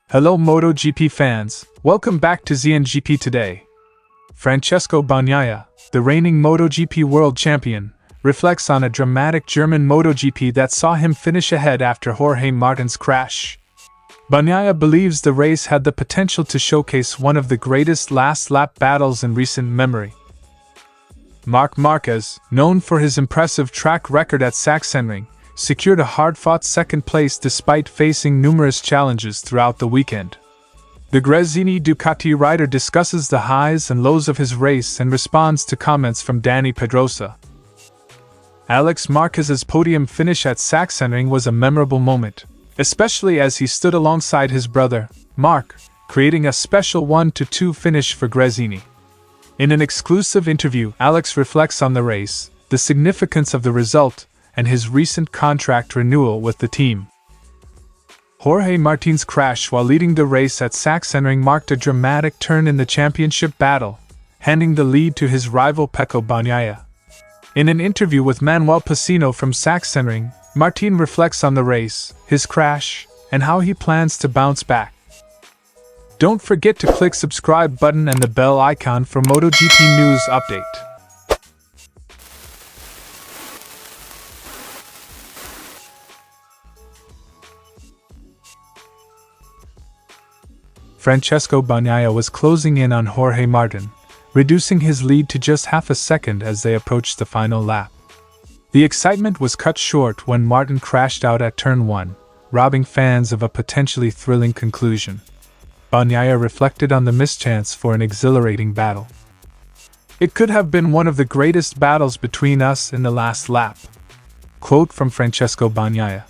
Hello MotoGP fans, welcome back to ZNGP today. Francesco Bagnaia, the reigning MotoGP world champion, reflects on a dramatic German MotoGP that saw him finish ahead after Jorge Martin's crash. Bagnaia believes the race had the potential to showcase one of the greatest last-lap battles in recent memory. Marc Marquez, known for his impressive track record at Sachsenring, secured a hard-fought second place despite facing numerous challenges throughout the weekend. The Gresini Ducati rider discusses the highs and lows of his race and responds to comments from Dani Pedrosa. Alex Marquez's podium finish at Sachsenring was a memorable moment, especially as he stood alongside his brother, Marc, creating a special 1-2 finish for Gresini. In an exclusive interview, Alex reflects on the race, the significance of the result, and his recent contract renewal with the team. Jorge Martin's crash while leading the race at Sachsenring marked a dramatic turn in the championship battle, handing the lead to his rival Pecco Bagnaia. In an interview with Manuel Pacino from Sachsenring, Martin reflects on the race, his crash, and how he plans to bounce back. Don't forget to click subscribe button and the bell icon for MotoGP news update. Francesco Bagnaia was closing in on Jorge Martin, reducing his lead to just half a second as they approached the final lap. The excitement was cut short when Martin crashed out at turn 1, robbing fans of a potentially thrilling conclusion. Bagnaia reflected on the mischance for an exhilarating battle. "It could have been one of the greatest battles between us in the last lap." Quote from Francesco Bagnaia.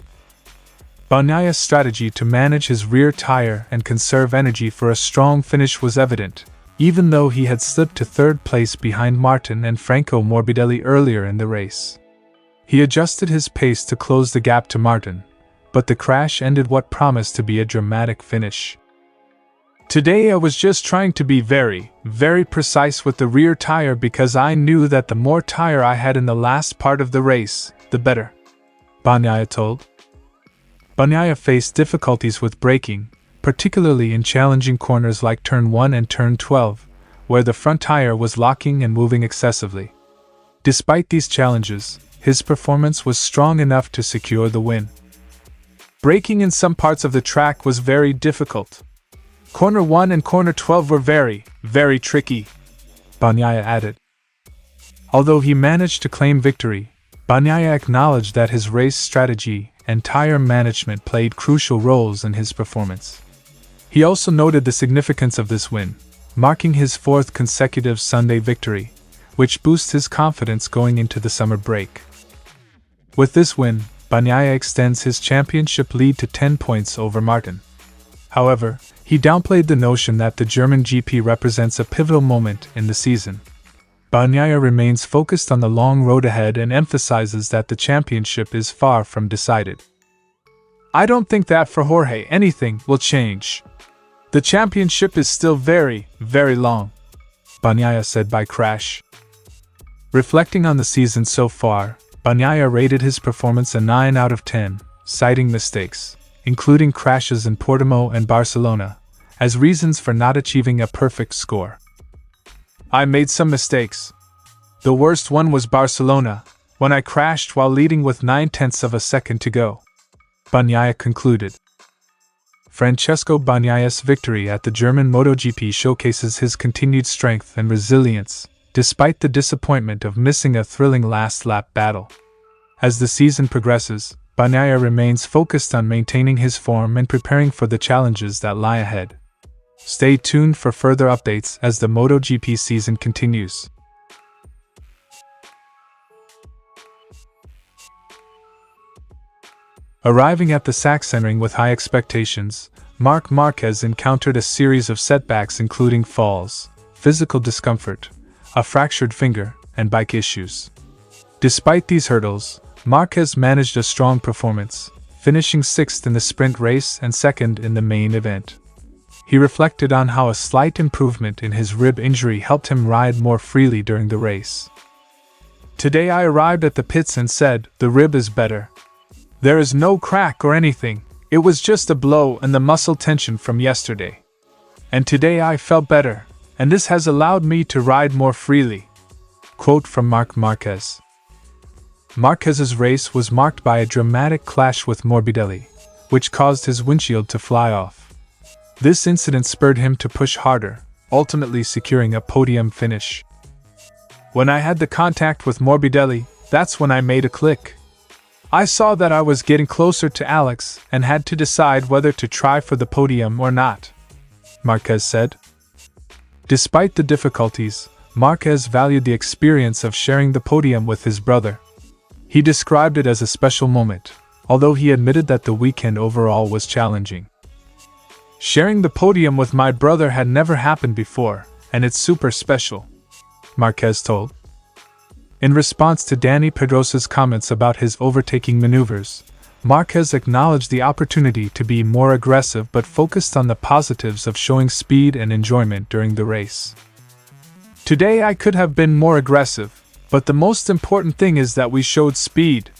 Bagnaia's strategy to manage his rear tire and conserve energy for a strong finish was evident, even though he had slipped to third place behind Martin and Franco Morbidelli earlier in the race. He adjusted his pace to close the gap to Martin, but the crash ended what promised to be a dramatic finish. "Today I was just trying to be very precise with the rear tire because I knew that the more tire I had in the last part of the race, the better," Bagnaia told. Bagnaia faced difficulties with braking, particularly in challenging corners like turn 1 and turn 12, where the front tire was locking and moving excessively. Despite these challenges, his performance was strong enough to secure the win. "Braking in some parts of the track was very difficult. Corner 1 and corner 12 were very tricky," Bagnaia added. Although he managed to claim victory, Bagnaia acknowledged that his race strategy and tire management played crucial roles in his performance. He also noted the significance of this win, marking his 4th consecutive Sunday victory, which boosts his confidence going into the summer break. With this win, Bagnaia extends his championship lead to 10 points over Martin. However, he downplayed the notion that the German GP represents a pivotal moment in the season. Bagnaia remains focused on the long road ahead and emphasizes that the championship is far from decided. "I don't think that for Jorge anything will change. The championship is still very long," Bagnaia said by crash. Reflecting on the season so far, Bagnaia rated his performance a 9 out of 10, citing mistakes, including crashes in Portimao and Barcelona, as reasons for not achieving a perfect score. "I made some mistakes. The worst one was Barcelona, when I crashed while leading with 9/10 of a second to go," Bagnaia concluded. Francesco Bagnaia's victory at the German MotoGP showcases his continued strength and resilience, despite the disappointment of missing a thrilling last-lap battle. As the season progresses, Bagnaia remains focused on maintaining his form and preparing for the challenges that lie ahead. Stay tuned for further updates as the MotoGP season continues. Arriving at the Sachsenring with high expectations, Marc Marquez encountered a series of setbacks including falls, physical discomfort, a fractured finger, and bike issues. Despite these hurdles, Marquez managed a strong performance, finishing 6th in the sprint race and 2nd in the main event. He reflected on how a slight improvement in his rib injury helped him ride more freely during the race. "Today I arrived at the pits and said, the rib is better. There is no crack or anything, It was just a blow and the muscle tension from yesterday. And today I felt better, and this has allowed me to ride more freely. Quote from Marc Marquez. Marquez's race was marked by a dramatic clash with Morbidelli, which caused his windshield to fly off. This incident spurred him to push harder, ultimately securing a podium finish. When I had the contact with Morbidelli, that's when I made a click. I saw that I was getting closer to Alex and had to decide whether to try for the podium or not, Marquez said. Despite the difficulties, Marquez valued the experience of sharing the podium with his brother. He described it as a special moment, although he admitted that the weekend overall was challenging. Sharing the podium with my brother had never happened before, and it's super special, Marquez told. In response to Dani Pedrosa's comments about his overtaking maneuvers, Marquez acknowledged the opportunity to be more aggressive but focused on the positives of showing speed and enjoyment during the race. Today I could have been more aggressive, but the most important thing is that we showed speed.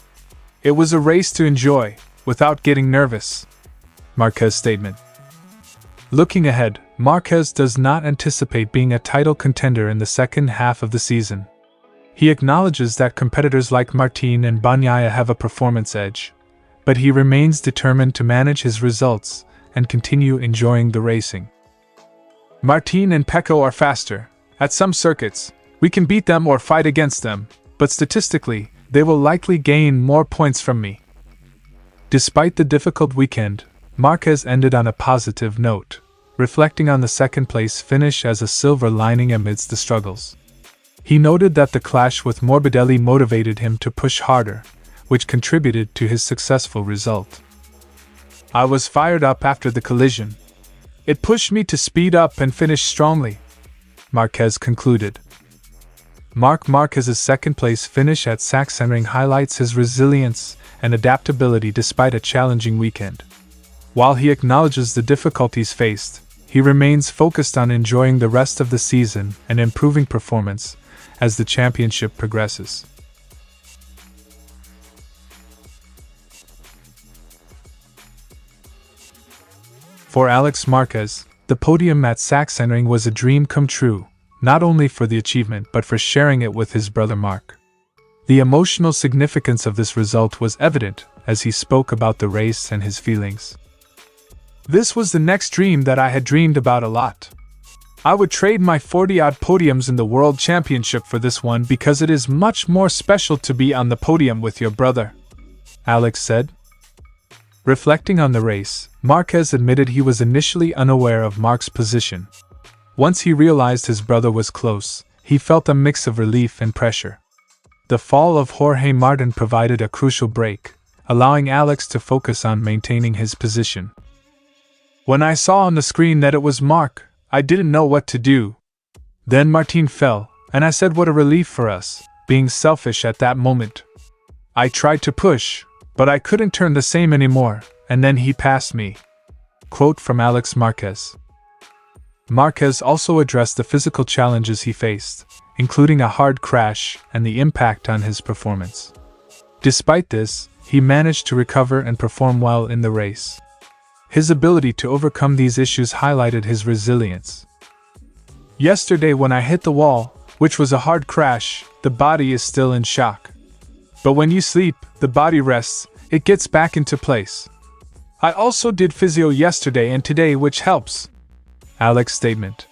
It was a race to enjoy, without getting nervous, Marquez's statement. Looking ahead, Marquez does not anticipate being a title contender in the second half of the season. He acknowledges that competitors like Martin and Bagnaia have a performance edge, but he remains determined to manage his results and continue enjoying the racing. Martin and Pecco are faster. At some circuits, we can beat them or fight against them, but statistically, they will likely gain more points from me. Despite the difficult weekend, Marquez ended on a positive note, reflecting on the second-place finish as a silver lining amidst the struggles. He noted that the clash with Morbidelli motivated him to push harder, which contributed to his successful result. I was fired up after the collision. It pushed me to speed up and finish strongly, Marquez concluded. Marc Marquez's second-place finish at Sachsenring highlights his resilience and adaptability despite a challenging weekend. While he acknowledges the difficulties faced, he remains focused on enjoying the rest of the season and improving performance as the championship progresses. For Alex Marquez, the podium at Sachsenring was a dream come true, not only for the achievement but for sharing it with his brother Marc. The emotional significance of this result was evident as he spoke about the race and his feelings. This was the next dream that I had dreamed about a lot. I would trade my 40-odd podiums in the World Championship for this one because it is much more special to be on the podium with your brother, Alex said. Reflecting on the race, Marquez admitted he was initially unaware of Marc's position. Once he realized his brother was close, he felt a mix of relief and pressure. The fall of Jorge Martin provided a crucial break, allowing Alex to focus on maintaining his position. When I saw on the screen that it was Marc, I didn't know what to do. Then Martin fell, and I said what a relief for us, being selfish at that moment. I tried to push, but I couldn't turn the same anymore, and then he passed me. Quote from Alex Marquez. Marquez also addressed the physical challenges he faced, including a hard crash and the impact on his performance. Despite this, he managed to recover and perform well in the race. His ability to overcome these issues highlighted his resilience. Yesterday when I hit the wall, which was a hard crash, the body is still in shock. But when you sleep, the body rests, it gets back into place. I also did physio yesterday and today, which helps. Alex's statement.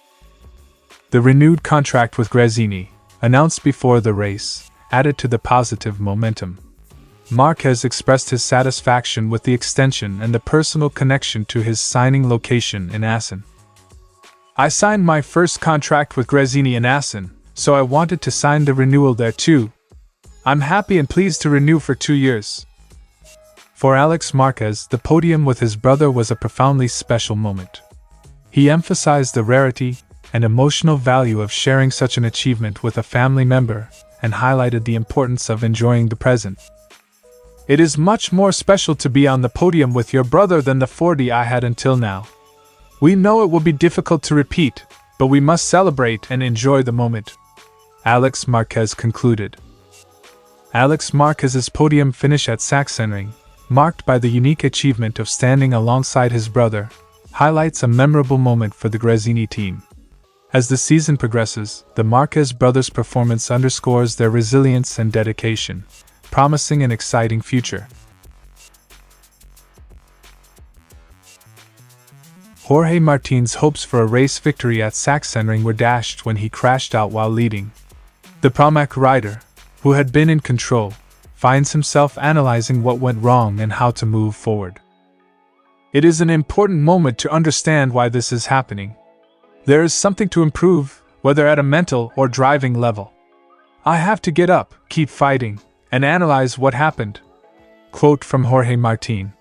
The renewed contract with Gresini, announced before the race, added to the positive momentum. Marquez expressed his satisfaction with the extension and the personal connection to his signing location in Assen. I signed my first contract with Gresini in Assen, so I wanted to sign the renewal there too. I'm happy and pleased to renew for 2 years. For Alex Marquez, the podium with his brother was a profoundly special moment. He emphasized the rarity and emotional value of sharing such an achievement with a family member and highlighted the importance of enjoying the present. It is much more special to be on the podium with your brother than the 40 I had until now. We know it will be difficult to repeat, but we must celebrate and enjoy the moment. Alex Marquez concluded. Alex Marquez's podium finish at Sachsenring, marked by the unique achievement of standing alongside his brother, highlights a memorable moment for the Gresini team. As the season progresses, the Marquez brothers' performance underscores their resilience and dedication, promising an exciting future. Jorge Martin's hopes for a race victory at Sachsenring were dashed when he crashed out while leading. The Pramac rider, who had been in control, finds himself analyzing what went wrong and how to move forward. It is an important moment to understand why this is happening. There is something to improve, whether at a mental or driving level. I have to get up, keep fighting, and analyze what happened. Quote from Jorge Martin.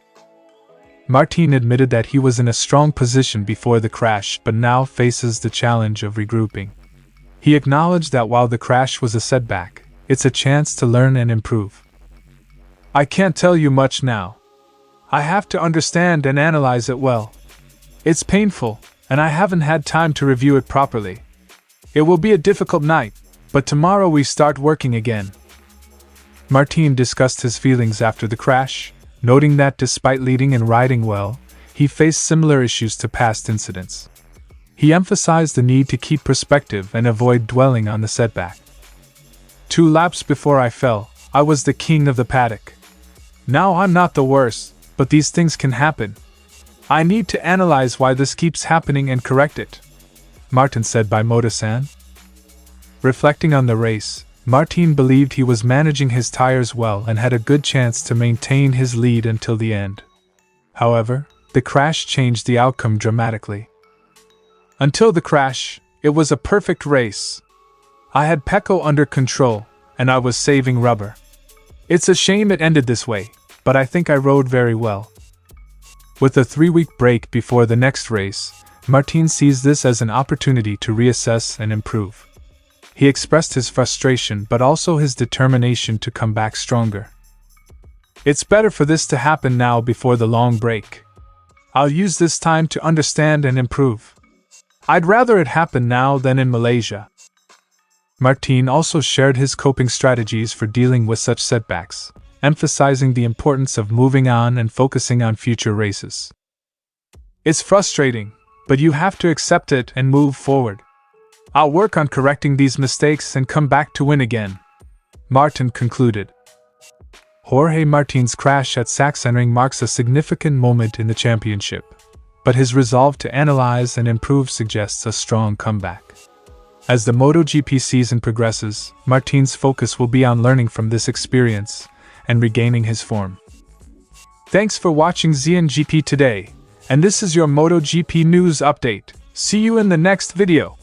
Martin admitted that he was in a strong position before the crash but now faces the challenge of regrouping. He acknowledged that while the crash was a setback, it's a chance to learn and improve. I can't tell you much now. I have to understand and analyze it well. It's painful, and I haven't had time to review it properly. It will be a difficult night, but tomorrow we start working again. Martin discussed his feelings after the crash, noting that despite leading and riding well, he faced similar issues to past incidents. He emphasized the need to keep perspective and avoid dwelling on the setback. 2 laps before I fell, I was the king of the paddock. Now I'm not the worst, but these things can happen. I need to analyze why this keeps happening and correct it, Martin said by Moto-san. Reflecting on the race, Martin believed he was managing his tires well and had a good chance to maintain his lead until the end. However, the crash changed the outcome dramatically. Until the crash, it was a perfect race. I had Pecco under control, and I was saving rubber. It's a shame it ended this way, but I think I rode very well. With a 3-week break before the next race, Martin sees this as an opportunity to reassess and improve. He expressed his frustration but also his determination to come back stronger. It's better for this to happen now before the long break. I'll use this time to understand and improve. I'd rather it happen now than in Malaysia. Martin also shared his coping strategies for dealing with such setbacks, emphasizing the importance of moving on and focusing on future races. It's frustrating, but you have to accept it and move forward. I'll work on correcting these mistakes and come back to win again, Martin concluded. Jorge Martin's crash at Sachsenring marks a significant moment in the championship, but his resolve to analyze and improve suggests a strong comeback. As the MotoGP season progresses, Martin's focus will be on learning from this experience and regaining his form. Thanks for watching ZNGP today, and this is your MotoGP news update. See you in the next video.